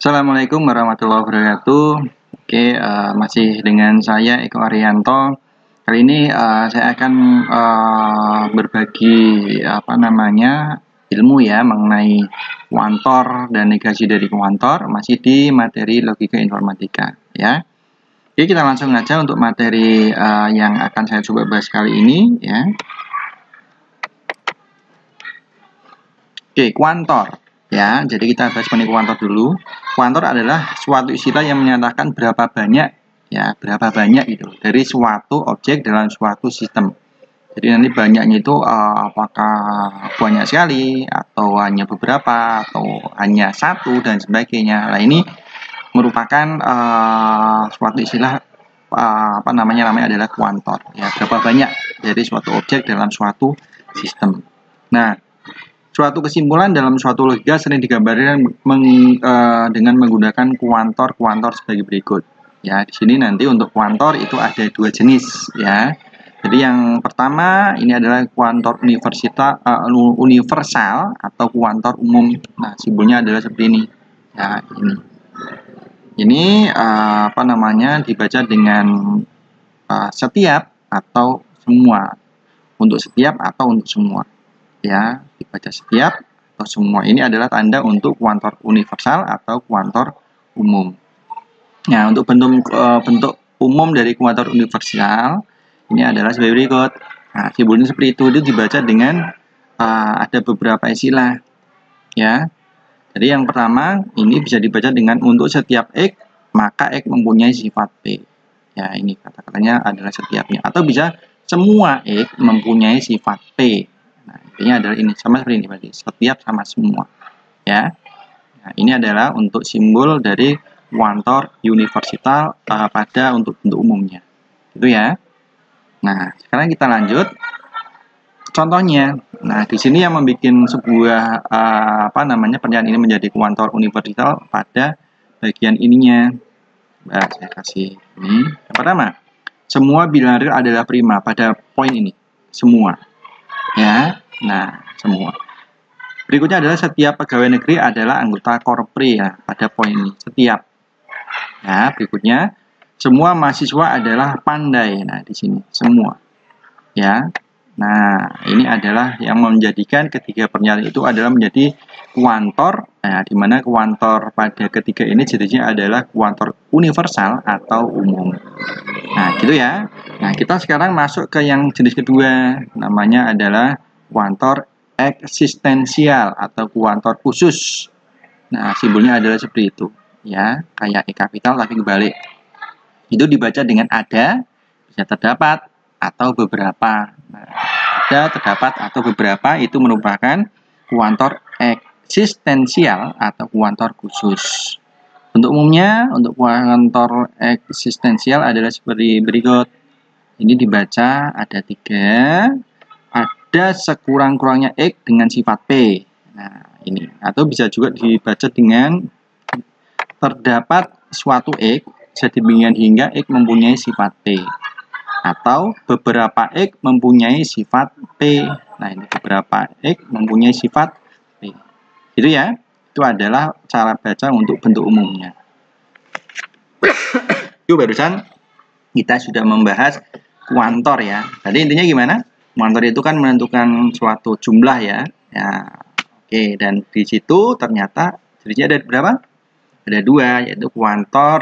Assalamualaikum warahmatullahi wabarakatuh. Oke, masih dengan saya Eko Arianto. Kali ini saya akan berbagi ilmu ya mengenai kuantor dan negasi dari kuantor, masih di materi logika informatika ya. Oke, kita langsung aja untuk materi yang akan saya coba bahas kali ini ya. Oke, kuantor. Ya, jadi kita bahas mengenai kuantor dulu. Kuantor adalah suatu istilah yang menyatakan berapa banyak, ya, berapa banyak itu dari suatu objek dalam suatu sistem. Jadi nanti banyaknya itu apakah banyak sekali, atau hanya beberapa, atau hanya satu dan sebagainya. Nah, ini merupakan suatu istilah namanya adalah kuantor. Ya, berapa banyak dari suatu objek dalam suatu sistem. Nah, suatu kesimpulan dalam suatu logika sering digambarkan dengan menggunakan kuantor sebagai berikut. Ya, di sini nanti untuk kuantor itu ada dua jenis ya. Jadi yang pertama ini adalah kuantor universal atau kuantor umum. Nah, simbolnya adalah seperti ini. Ya, ini. Ini dibaca dengan setiap atau semua. Untuk setiap atau untuk semua. Ya, dibaca setiap atau semua. Ini adalah tanda untuk kuantor universal atau kuantor umum. Nah, untuk bentuk umum dari kuantor universal ini adalah sebagai berikut. Nah, simbolnya seperti itu dibaca dengan ada beberapa istilah. Ya. Jadi yang pertama ini bisa dibaca dengan untuk setiap X maka X mempunyai sifat P. Ya, ini kata-katanya adalah setiapnya, atau bisa semua X mempunyai sifat P. Nah, intinya adalah ini, sama seperti ini berarti, setiap sama semua. Ya. Nah, ini adalah untuk simbol dari kuantor universal pada untuk bentuk umumnya. Itu ya. Nah, sekarang kita lanjut contohnya. Nah, di sini yang membuat sebuah pernyataan ini menjadi kuantor universal pada bagian ininya. Nah, saya kasih ini. Yang pertama, semua bilangan real adalah prima pada poin ini. Semua. Ya, nah, semua. Berikutnya adalah setiap pegawai negeri adalah anggota korpri ya, pada poin ini. Setiap. Ya, berikutnya semua mahasiswa adalah pandai. Nah, di sini semua. Ya. Nah, ini adalah yang menjadikan ketiga pernyataan itu adalah menjadi kuantor. Nah, di mana kuantor pada ketiga ini jenisnya adalah kuantor universal atau umum. Nah, gitu ya. Nah, kita sekarang masuk ke yang jenis kedua. Namanya adalah kuantor eksistensial atau kuantor khusus. Nah, simbolnya adalah seperti itu. Ya, kayak E kapital tapi kebalik. Itu dibaca dengan ada, bisa terdapat, atau beberapa. Nah, ada, terdapat, atau beberapa itu merupakan kuantor eksistensial atau kuantor khusus. Untuk umumnya, untuk kuantor eksistensial adalah seperti berikut. Ini dibaca ada 3, ada sekurang-kurangnya X dengan sifat P. Nah, ini. Atau bisa juga dibaca dengan terdapat suatu X sedemikian hingga X mempunyai sifat P. Atau beberapa X mempunyai sifat P. Nah, ini beberapa X mempunyai sifat P. Itu ya. Itu adalah cara baca untuk bentuk umumnya. Itu barusan kita sudah membahas kuantor ya. Tadi intinya gimana? Kuantor itu kan menentukan suatu jumlah ya. Ya. Oke, dan di situ ternyata jenisnya ada berapa? Ada 2, yaitu kuantor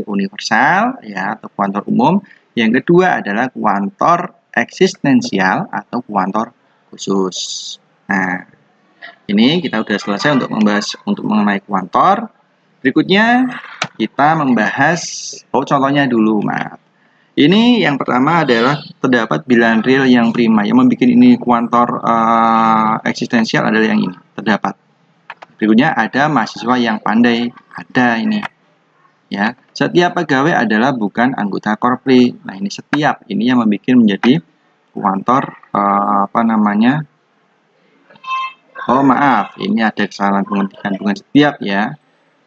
universal ya, atau kuantor umum. Yang kedua adalah kuantor eksistensial atau kuantor khusus. Nah, ini kita sudah selesai untuk membahas mengenai kuantor. Berikutnya kita membahas contohnya dulu, maaf. Ini yang pertama adalah terdapat bilangan real yang prima. Yang membuat ini kuantor eksistensial adalah yang ini, terdapat. Berikutnya ada mahasiswa yang pandai, ada ini. Ya, setiap pegawai adalah bukan anggota korpri. Nah, ini setiap, ini yang membuat menjadi kuantor Oh, maaf, ini ada kesalahan pengertian, bukan setiap ya.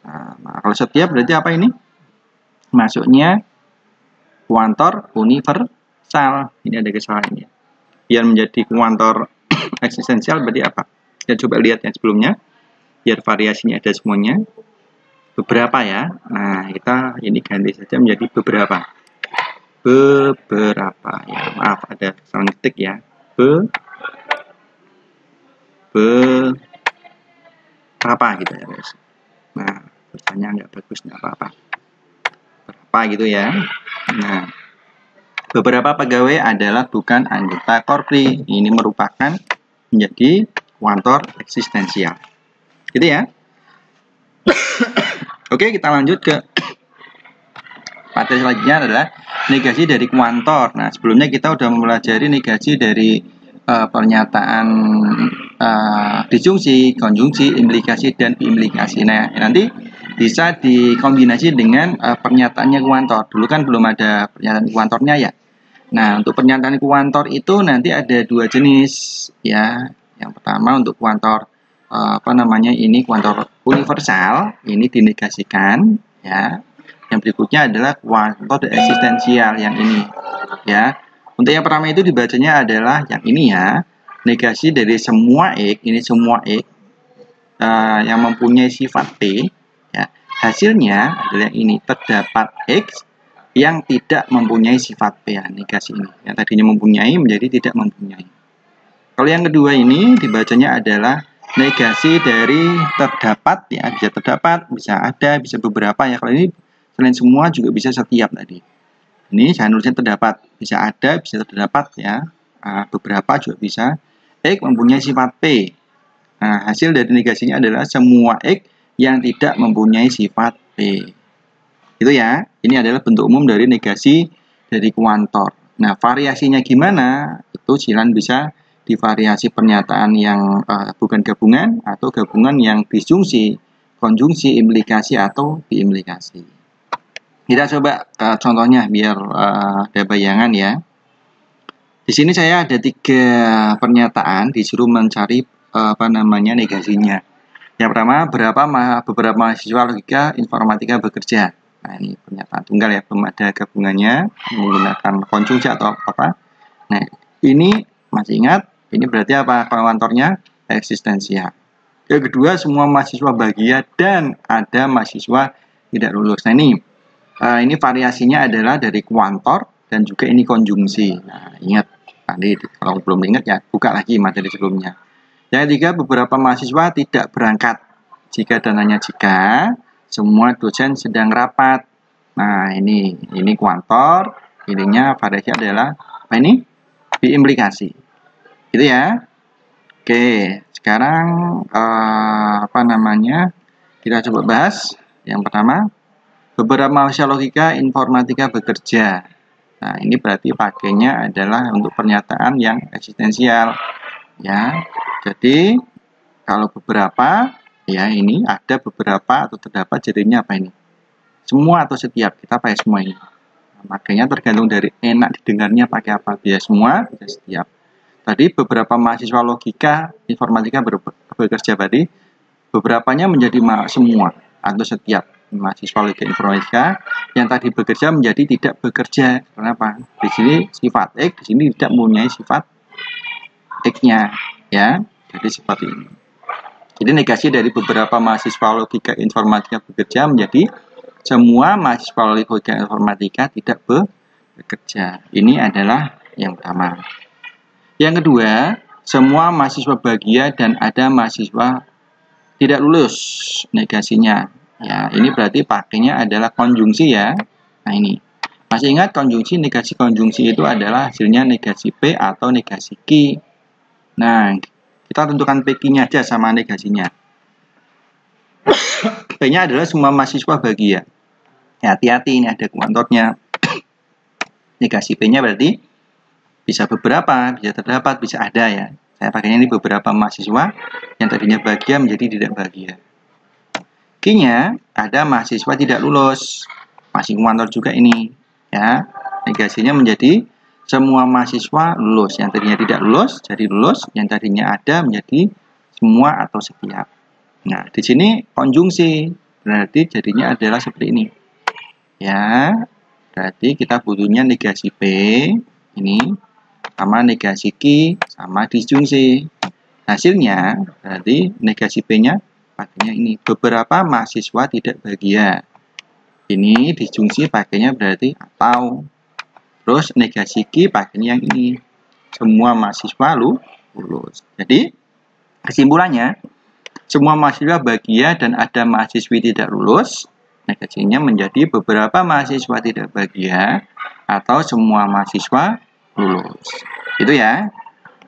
Nah, kalau setiap berarti apa ini? Masuknya kuantor universal. Ini ada kesalahannya. Biar menjadi kuantor eksistensial berarti apa? Kita coba lihat yang sebelumnya. Biar variasinya ada semuanya. beberapa ya. Nah, kita ini ganti saja menjadi beberapa. Beberapa ya, maaf ada kesalahan ketik ya. Berapa gitu ya guys. Nah, tulisannya nggak bagus, nggak apa-apa. Berapa gitu ya. Nah, beberapa pegawai adalah bukan anggota Korpri. Ini merupakan menjadi kuantor eksistensial. Gitu ya. Oke, kita lanjut ke materi selanjutnya adalah negasi dari kuantor. Nah, sebelumnya kita sudah mempelajari negasi dari pernyataan disjungsi, konjungsi, implikasi, dan biimplikasi. Nah, nanti bisa dikombinasi dengan pernyataannya kuantor. Dulu kan belum ada pernyataan kuantornya ya. Nah, untuk pernyataan kuantor itu nanti ada dua jenis ya. Yang pertama untuk kuantor ini kuantor universal, ini dinegasikan ya. Yang berikutnya adalah kuantor eksistensial yang ini ya. Untuk yang pertama itu dibacanya adalah yang ini ya. Negasi dari semua X, ini semua X yang mempunyai sifat P ya. Hasilnya adalah ini, terdapat X yang tidak mempunyai sifat P ya, negasi ini. Yang tadinya mempunyai menjadi tidak mempunyai. Kalau yang kedua ini dibacanya adalah negasi dari terdapat ya, bisa terdapat, bisa ada, bisa beberapa ya. Kalau ini selain semua juga bisa setiap tadi. Ini saya nulisnya terdapat, bisa ada, bisa terdapat ya. Beberapa juga bisa. X mempunyai sifat P. Nah, hasil dari negasinya adalah semua X yang tidak mempunyai sifat P. Itu ya. Ini adalah bentuk umum dari negasi dari kuantor. Nah, variasinya gimana? Itu silakan bisa divariasi pernyataan yang bukan gabungan atau gabungan yang disjungsi, konjungsi, implikasi atau biimplikasi. Kita coba contohnya biar ada bayangan ya. Di sini saya ada 3 pernyataan disuruh mencari negasinya. Yang pertama, beberapa mahasiswa logika informatika bekerja. Nah, ini pernyataan tunggal ya, belum ada gabungannya menggunakan konjungsi atau apa. Nah, ini masih ingat, ini berarti apa? Kuantornya eksistensial. Yang kedua, semua mahasiswa bahagia dan ada mahasiswa tidak lulus. Nah, ini variasinya adalah dari kuantor dan juga ini konjungsi. Nah, ingat tadi kalau belum ingat ya buka lagi materi sebelumnya. Yang ketiga, beberapa mahasiswa tidak berangkat jika dan hanya jika semua dosen sedang rapat. Nah, ini kuantor, ininya variasi adalah apa ini? Biimplikasi. Gitu ya. Oke, sekarang kita coba bahas. Yang pertama, beberapa mahasiswa logika informatika bekerja. Nah, ini berarti pakainya adalah untuk pernyataan yang eksistensial. Ya, jadi kalau beberapa, ya ini ada beberapa atau terdapat jadinya apa ini? Semua atau setiap, kita pakai semua ini. Nah, makanya tergantung dari enak didengarnya pakai apa, bisa semua, bisa setiap. Tadi beberapa mahasiswa logika informatika bekerja tadi, beberapanya menjadi semua atau setiap. Mahasiswa logika informatika yang tadi bekerja menjadi tidak bekerja. Kenapa? Di sini sifat X, di sini tidak mempunyai sifat X-nya, ya. Jadi seperti ini. Jadi negasi dari beberapa mahasiswa logika informatika bekerja menjadi semua mahasiswa logika informatika tidak bekerja. Ini adalah yang pertama. Yang kedua, semua mahasiswa bahagia dan ada mahasiswa tidak lulus. Negasinya, ya ini berarti pakainya adalah konjungsi ya. Nah ini, masih ingat konjungsi, negasi konjungsi itu adalah hasilnya negasi P atau negasi Q. Nah, kita tentukan P-nya aja sama negasinya. P-nya adalah semua mahasiswa bahagia. Ya, hati-hati, ini ada kuantornya. Negasi P-nya berarti bisa beberapa, bisa terdapat, bisa ada ya. Saya pakainya ini beberapa mahasiswa yang tadinya bahagia menjadi tidak bahagia. Q-nya ada mahasiswa tidak lulus. Masih kuantor juga ini. Ya, negasinya menjadi semua mahasiswa lulus. Yang tadinya tidak lulus jadi lulus, yang tadinya ada menjadi semua atau setiap. Nah, di sini konjungsi berarti jadinya adalah seperti ini. Ya, berarti kita butuhnya negasi P ini sama negasi Q sama disjungsi. Hasilnya berarti negasi P-nya pakainya ini. Beberapa mahasiswa tidak bahagia. Ini disjungsi pakainya berarti atau. Terus negasi ki pakainya yang ini. Semua mahasiswa lulus. Jadi kesimpulannya, semua mahasiswa bahagia dan ada mahasiswi tidak lulus. Negasinya menjadi beberapa mahasiswa tidak bahagia atau semua mahasiswa lulus. Itu ya.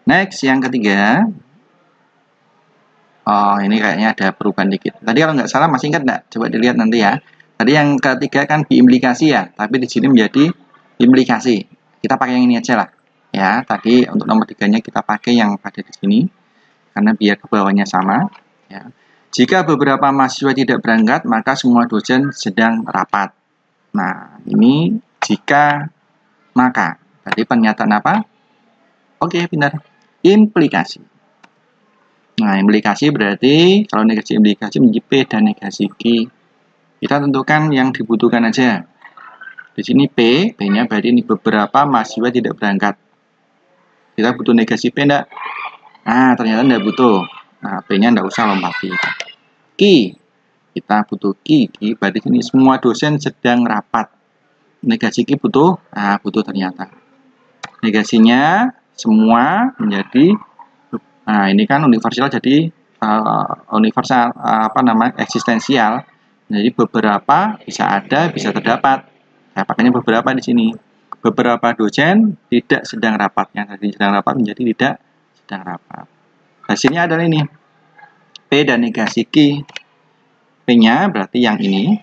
Next, yang ketiga. Oh, ini kayaknya ada perubahan dikit. Tadi kalau nggak salah masih ingat nggak? Coba dilihat nanti ya. Tadi yang ketiga kan biimplikasi ya, tapi di sini menjadi implikasi. Kita pakai yang ini aja lah. Ya, tadi untuk nomor 3-nya kita pakai yang pada di sini karena biar ke bawahnya sama. Ya. Jika beberapa mahasiswa tidak berangkat, maka semua dosen sedang rapat. Nah, ini jika maka. Tadi pernyataan apa? Oke, benar. Implikasi. Nah, implikasi berarti kalau negasi implikasi menjadi P dan negasi Q. Kita tentukan yang dibutuhkan aja. Di sini P, P-nya berarti ini beberapa mahasiswa tidak berangkat. Kita butuh negasi P enggak? Nah, ternyata enggak butuh. Nah, P-nya enggak usah lompati. Q, kita butuh Q. Q berarti ini semua dosen sedang rapat. Negasi Q butuh? Nah, butuh ternyata. Negasinya semua menjadi, nah ini kan universal jadi universal eksistensial. Jadi beberapa bisa ada, bisa terdapat. Saya pakainya beberapa di sini. Beberapa dosen tidak sedang rapat. Yang tadi sedang rapat menjadi tidak sedang rapat. Hasilnya adalah ini. P dan negasi Q. P-nya berarti yang ini.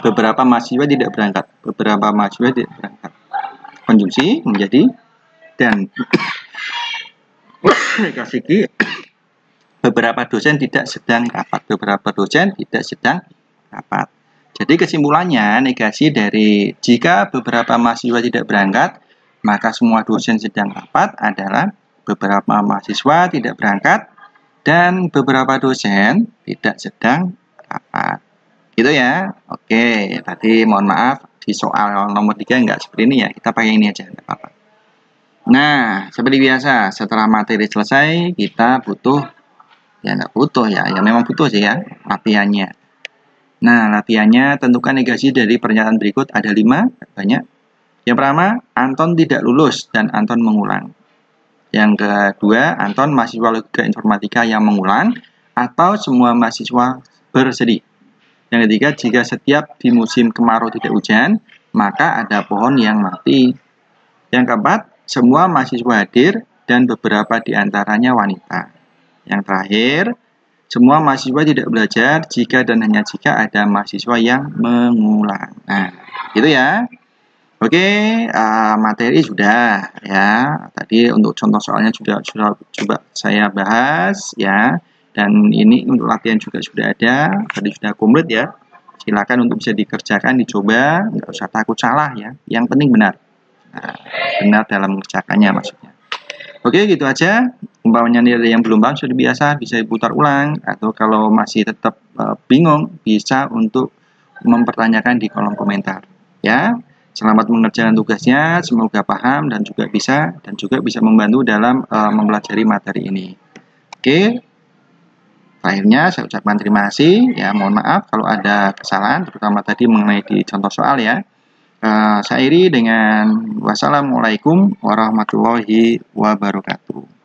Beberapa mahasiswa tidak berangkat. Beberapa mahasiswa tidak berangkat. Konjungsi menjadi dan negasi Q. Beberapa dosen tidak sedang rapat. Beberapa dosen tidak sedang rapat. Jadi kesimpulannya negasi dari jika beberapa mahasiswa tidak berangkat, maka semua dosen sedang rapat adalah beberapa mahasiswa tidak berangkat dan beberapa dosen tidak sedang rapat. Gitu ya. Oke, tadi mohon maaf di soal nomor 3 enggak seperti ini ya. Kita pakai ini aja, enggak apa-apa. Nah, seperti biasa, setelah materi selesai, kita butuh ya nggak butuh ya memang butuh sih ya latihannya. Nah, latihannya tentukan negasi dari pernyataan berikut ada 5 banyak. Yang pertama, Anton tidak lulus dan Anton mengulang. Yang kedua, Anton mahasiswa logika informatika yang mengulang atau semua mahasiswa bersedih. Yang ketiga, jika setiap di musim kemarau tidak hujan, maka ada pohon yang mati. Yang keempat, semua mahasiswa hadir dan beberapa di antaranya wanita. Yang terakhir, semua mahasiswa tidak belajar jika dan hanya jika ada mahasiswa yang mengulang. Nah, gitu ya. Oke, materi sudah ya. Tadi untuk contoh soalnya sudah coba saya bahas ya. Dan ini untuk latihan juga sudah ada. Tadi sudah komplit ya. Silakan untuk bisa dikerjakan, dicoba. Nggak usah takut salah ya. Yang penting benar. Nah, benar dalam mengerjakannya maksudnya. Oke, gitu aja. Umpamanya nilai yang belum paham sudah biasa bisa diputar ulang, atau kalau masih tetap bingung bisa untuk mempertanyakan di kolom komentar ya. Selamat mengerjakan tugasnya, semoga paham dan juga bisa membantu dalam mempelajari materi ini. Oke, akhirnya saya ucapkan terima kasih ya, mohon maaf kalau ada kesalahan terutama tadi mengenai di contoh soal ya. Saya akhiri dengan wassalamualaikum warahmatullahi wabarakatuh.